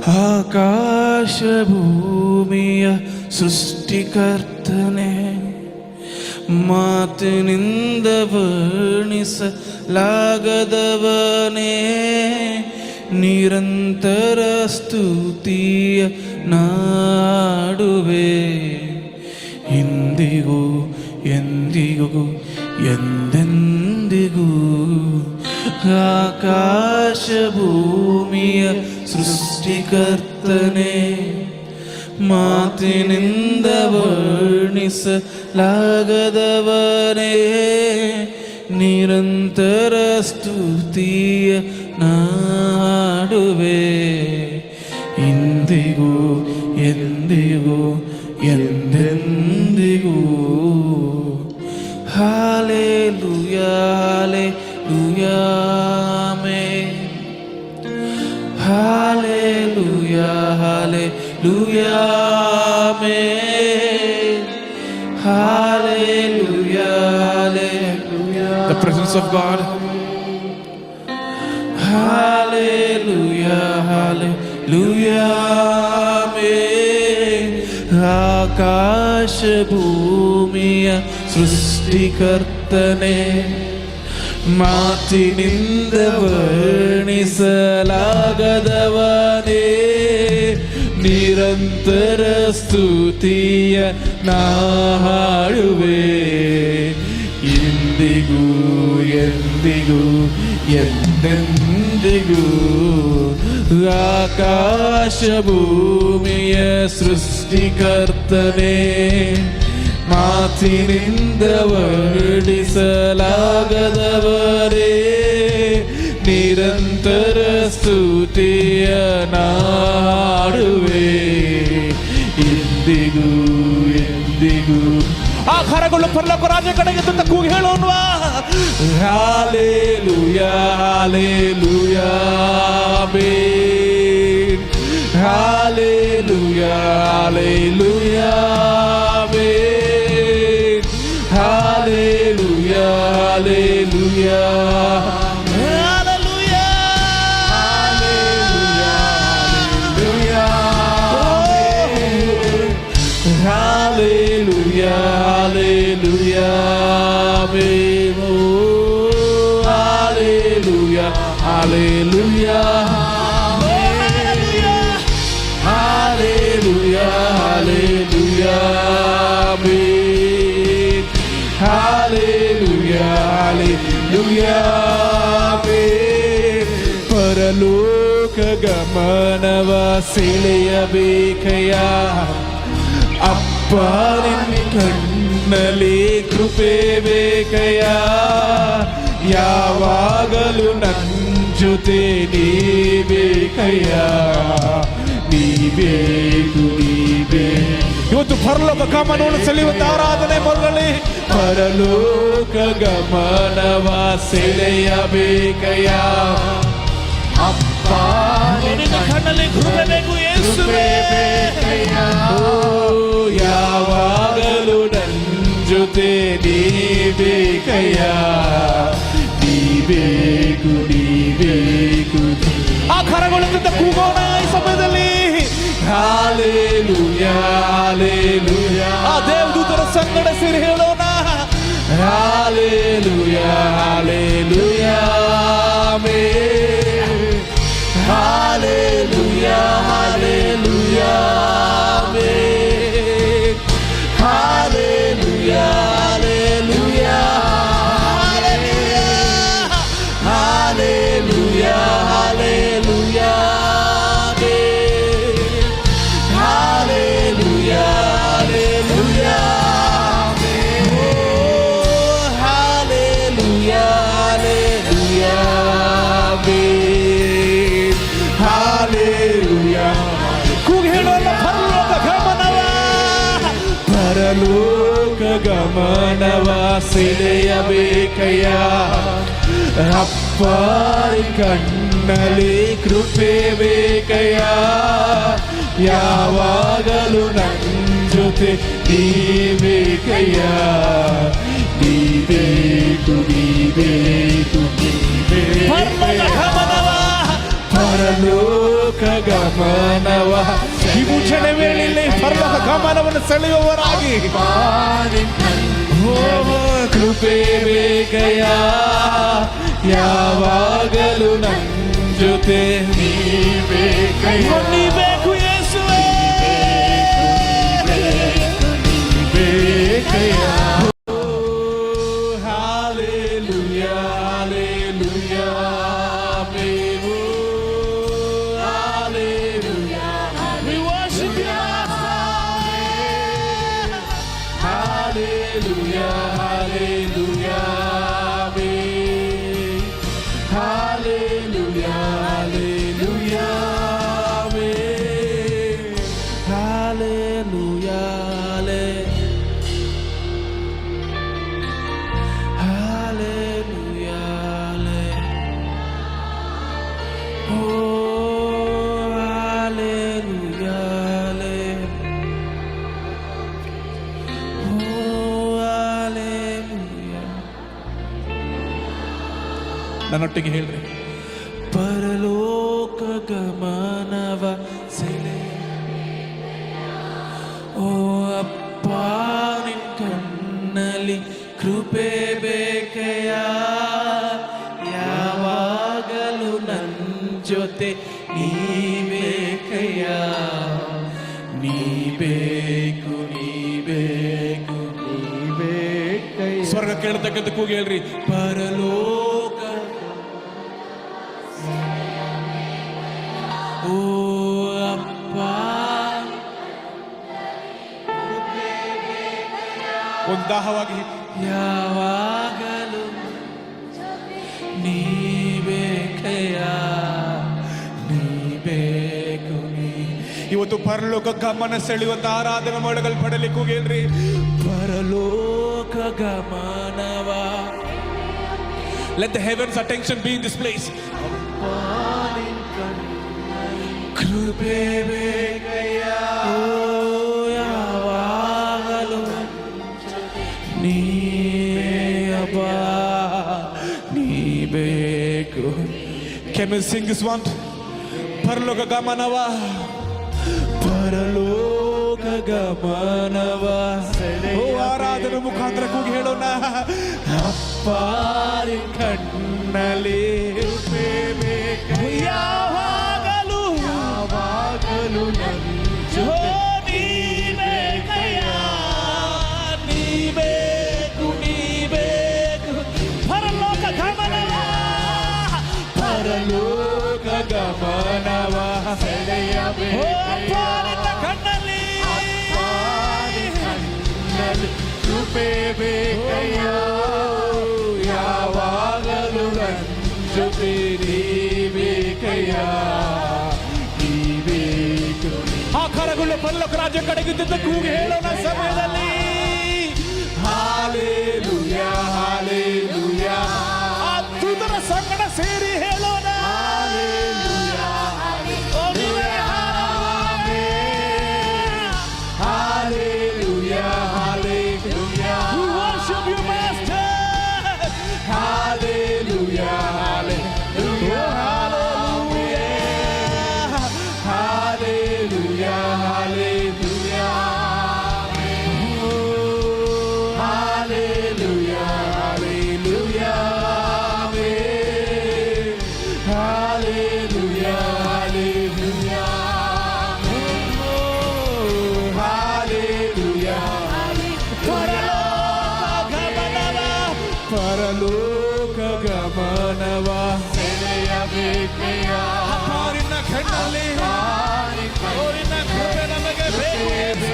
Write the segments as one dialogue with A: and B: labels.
A: ಆಕಾಶ ಭೂಮಿಯ ಸೃಷ್ಟಿಕರ್ತನೆ, ಮಾತಿನಿಂದ ವರ್ಣಿಸಲಾಗದವನೇ, ನಿರಂತರ ಸ್ತುತಿಯ ನಾಡುವೆ. ಇಂದಿಗೂ ಎಂದಿಗೂ ಎಂದೆಂದಿಗೂ ಆಕಾಶ ಭೂಮಿಯ ಸೃಷ್ಟಿಕರ್ತನೆ, ಮಾತಿನಿಂದ ವರ್ಣಿಸಲಾಗದವನೇ, ನಿರಂತರ ಸ್ತುತಿಯ ನಾಡುವೆ. ಇಂದಿಗೂ ಎಂದಿಗೂ ಎಂದೆಂದಿಗೂ. Hallelujah hallelujah amen. Hallelujah hallelujah amen. Hallelujah, hallelujah. The presence of God. Hallelujah, hallelujah, amen. ಆಕಾಶ ಭೂಮಿಯ ಸೃಷ್ಟಿಕರ್ತನೆ, ಮಾತಿನಿಂದ ವರ್ಣಿಸಲಾಗದವನೇ, ನಿರಂತರ ಸ್ತುತಿಯ ನಾಡುವೆ. ಇಂದಿಗೂ ಎಂದಿಗೂ ಎಂದೆಂದಿಗೂ ಆಕಾಶ ಭೂಮಿಯ ಸೃಷ್ಟಿಕರ್ತನೆ, ಮಾತಿನಿಂದ ವರ್ಣಿಸಲಾಗದವರೇ, ನಿರಂತರ ಸ್ತುತಿಯ ನಾಡುವೆ. ಇಂದಿಗೂ ಎಂದಿಗೂ. ಆ ಕರಗಳು ಪರಲೋಕ ರಾಜ್ಯ ಕಡೆಗೆ ತಂದ ಕೂಗಿ ಹೇಳೋಣವಾ? Hallelujah hallelujah amen. Hallelujah hallelujah amen. Hallelujah hallelujah. Hallelujah, hallelujah, amen. Oh, hallelujah, hallelujah, hallelujah, hallelujah, amen. Hallelujah, hallelujah, amen. ಪರಲೋಕ ಗಮನವ ಸೆಳೆಯಬೇಕಯ್ಯ, ಅಪ್ಪ ನಿನ್ನ ಕಣ್ಣಲ್ಲಿ ಕೃಪೆ ಬೇಕಯ್ಯ, ಯಾವಾಗಲೂ ನನ್ನ ಜೊತೆ ನೀ ಬೇಕಯ್ಯ, ನೀ ಬೇಕು ನೀ ಬೇಕು. ಇವತ್ತು ಪರಲೋಕ ಗಮನವನ್ನು ಸೆಳೆಯುವಂತ ಆರಾಧನೆ ಮೊದಲೇ ಪರಲೋಕ ಗಮನವ ಸೆಳೆಯಬೇಕಯ್ಯ, ಅಪ್ಪ ನಿನ್ನ ಕಣ್ಣಲ್ಲಿ ಕೃಪೆ ಬೇಕು ಯೇಸುವೇ, ಯಾವಾಗಲೂ ನನ್ನ ಜೊತೆ ನೀ ಬೇಕಯ್ಯ, ನೀ ಬೇಕು ನೀ ಬೇಕು. ಆ ಕರಗೊಳ್ಳುತ್ತಿದ್ದ ಕೂಗೋಣ ಈ ಸಮಯದಲ್ಲಿ. Hallelujah hallelujah. ಆ ದೇವದೂತರ ಸಂಗಡ ಸೇರಿ ಹೇಳೋಣ. Hallelujah hallelujah amen. Hallelujah hallelujah amen. Hallelujah hallelujah hallelujah hallelujah amen. Hallelujah hallelujah amen. Hallelujah hallelujah amen. Hallelujah. ಕೂಗಿ ಹೇಳೋಣ ಪರಲೋಕ ಗಮನವ, ಪರಲೋಕ ಗಮನವ ಸೆಳೆಯಬೇಕಯ್ಯ, ಅಪ್ಪ ಕಣ್ಣಲ್ಲಿ ಕೃಪೆ ಬೇಕಯ್ಯ, ಯಾವಾಗಲೂ ನನ್ನ ಜೊತೆ ನೀ ಬೇಕಯ್ಯ, ನೀ ಬೇಕು ನೀ ಬೇಕು ನೀ ಬೇಕು. ಪರಲೋಕ ಗಮನವ ಈ ಮುಚ್ಚನೆ ವೇಳೆಯಲ್ಲಿ ಪರಲೋಕ ಗಮನವನ್ನು ಸೆಳೆಯುವವರಾಗಿ ಕೃಪೆ ಬೇಕಯ್ಯ ಯಾವಾಗಲೂ ನನ್ನ ಜೊತೆ ನೀ ಬೇಕು ಯೇಸುವೇ ಬೇಕಯ್ಯ. Hallelujah, hallelujah, baby. Hallelujah, we worship you. Hallelujah, hallelujah, baby. Hallelujah, hallelujah, baby. Hallelujah, hallelujah, oh hallelujah, oh hallelujah. ನನ್ನೊಟ್ಟಿಗೆ ಹೇಳ್ರಿ, ಪರಲೋಕ ಗಮನವ ಸೆಳೆ ಓ ಅಪ್ಪ ನಿನ್ ಕಣ್ಣಲ್ಲಿ ಕೃಪೆ ಬೇಕಯ್ಯ ಯಾವಾಗಲೂ ನನ್ನ ಜೊತೆ ನೀ ಬೇಕಯ್ಯ ನೀ ಬೇಕು ನೀ ಬೇಕು ನೀ ಬೇಕಯ್ಯ. ಸ್ವರ್ಗ ಕೇಳತಕ್ಕಂಥ ಕೂಗಿ ಹೇಳ್ರಿ, ಪರಲೋಕ ಓ ಅಪ್ಪ ಒಂದು ದಾಹವಾಗಿ ಯಾವಾಗಲೂ ನೀ ಬೇಕಯ್ಯ ನೀ ಬೇಕು ನೀ. ಇವತ್ತು ಪರಲೋಕ ಗಮನ ಸೆಳೆಯುವಂತ ಆರಾಧನೆ ಮಾಡಲು ಪಡಲಿಕ್ಕೆ ಹೋಗೇನ್ರಿ, ಪರಲೋಕ ಗಮನವ. Let the heavens attention be in this place. ಕೃಪೆ ಬೇಕಯ್ಯ ಯಾವಾಗಲೂ ನೀ ಅಪ್ಪ ನೀ ಬೇಕು. Can we sing this one? ಪರಲೋಕ ಗಮನವ ಪರಲೋಕ ಗಮನವ ಓ ಆರಾಧನೆ ಮುಖಾಂತರ ಕೂಗಿ ಹೇಳೋಣ, ಅಪ್ಪ ನಿನ್ ಕಣ್ಣಲ್ಲಿ ಯಾವಾಗಲೂ ಯಾವಾಗಲೂ ನನ್ನ ಜೊತೆ ನೀ ಬೇಕಯ್ಯ ನೀ ಬೇಕು ನೀ ಬೇಕು. ಪರಲೋಕ ಗಮನವ ಪರಲೋಕ ಗಮನವ ಸೆಳೆಯಬೇಕು ನಿನ್ನ ಕಣ್ಣಲ್ಲಿ ಕೃಪೆ ಬೇಕಯ್ಯ ಯಾವಾಗಲೂ ನನ್ನ ಜೊತೆ ನೀ ಬೇಕಯ್ಯ ನೀ ಬೇಕು. ಆ ಕರಗುಳ್ಳ ಪರಲೋಕ ರಾಜ್ಯ ಕಡೆಗಿದ್ದ ಕೂಗಿ ಹೇಳೋಣ ಸಮಯದಲ್ಲಿ, ಹಾಲೆಲೂಯಾ ಹಾಲೆಲೂಯಾ. ಆ ದೂತರ ಸಂಗಡ ಸೇರಿ ಹೇಳೋಣ, hallelujah hallelujah hallelujah. We worship you, Master. Hallelujah, hallelujah, hallelujah, hallelujah, hallelujah, oh, hallelujah, hallelujah, hallelujah, hallelujah, oh, hallelujah. ಪರಲೋಕ ಗಮನವ ಸೆಳೆಯಬೇಕಯ್ಯ ನಿನ್ನ ಕಣ್ಣಲ್ಲಿ ನಿನ್ನ ಕೃಪೆ ನಮಗೆ ಬೇಕು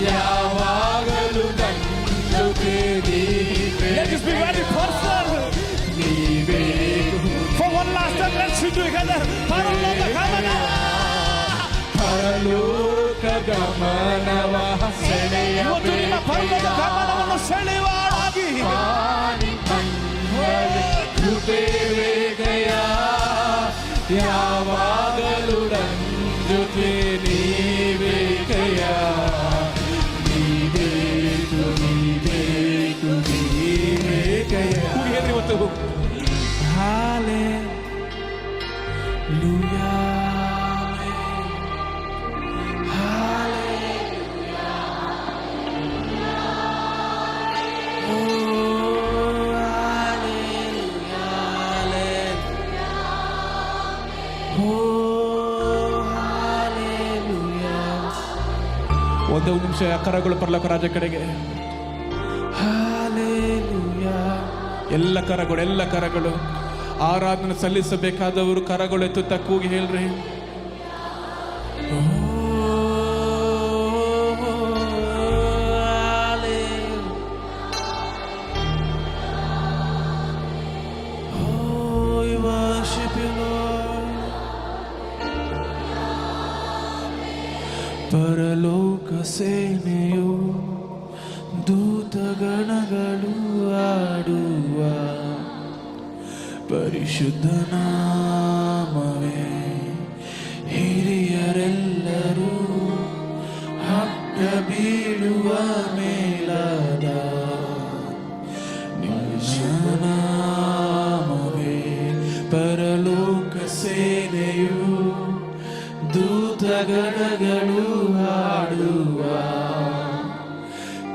A: ಯಾವಾಗಲೂ ನನ್ನ ಜೊತೆ ನೀ ಬೇಕು. For one last time, let's sing together. ಪರಲೋಕ ಗಮನವ ಪರಲೋಕ ಗಮನವ ಇವತ್ತು ನಿನ್ನ ಪರಲೋಕ ಗಮನವನ್ನು ಸೆಳೆಯುವ ಕೃಪೆ ಬೇಕಯ್ಯ ಯಾವಾಗಲೂ ನನ್ನ ಜೊತೆ ನೀ ಬೇಕಯ್ಯ ನೀ ಬೇಕು ನೀ ಬೇಕು ನೀ ಬೇಕಯ್ಯ. ಇವತ್ತು ಹಾಲೆಲೂಯಾ ಒಂದೇ ಒಂದು ನಿಮಿಷ ಕರಗಳು ಪರಲೋಕ ರಾಜ್ಯ ಕಡೆಗೆ. ಹಾಲೆಲೂಯಾ. ಎಲ್ಲ ಕರಗಳು ಆರಾಧನೆ ಸಲ್ಲಿಸಬೇಕಾದವರು ಕರಗಳು ಎತ್ತುತ್ತಾ ಕೂಗಿ ಹೇಳ್ರಿ. ಪರಲೋಕ ಸೇನೆಯು ದೂತಗಣಗಳು ಆಡುವ ಪರಿಶುದ್ಧ ನಾಮವೇ. ಹಿರಿಯರೆಲ್ಲರೂ ಅಡ್ಡ ಬೀಳುವ ಮೇಲಾದ ನಾಮವೇ. ಪರಲೋಕ ಸೇನೆಯು ದೂತಗಣಗಳು ಹಾಡುವ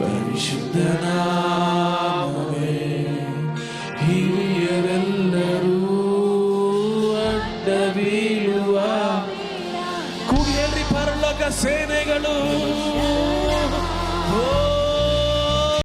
A: ಪರಿಶುದ್ಧ ನಾಮವೇ. ಹಿರಿಯರೆಲ್ಲರೂ ಅಡ್ಡ ಬೀಳುವ ಕೂಗಿ ಹೇಳ್ರಿ. ಪರಲೋಕ ಸೇನೆ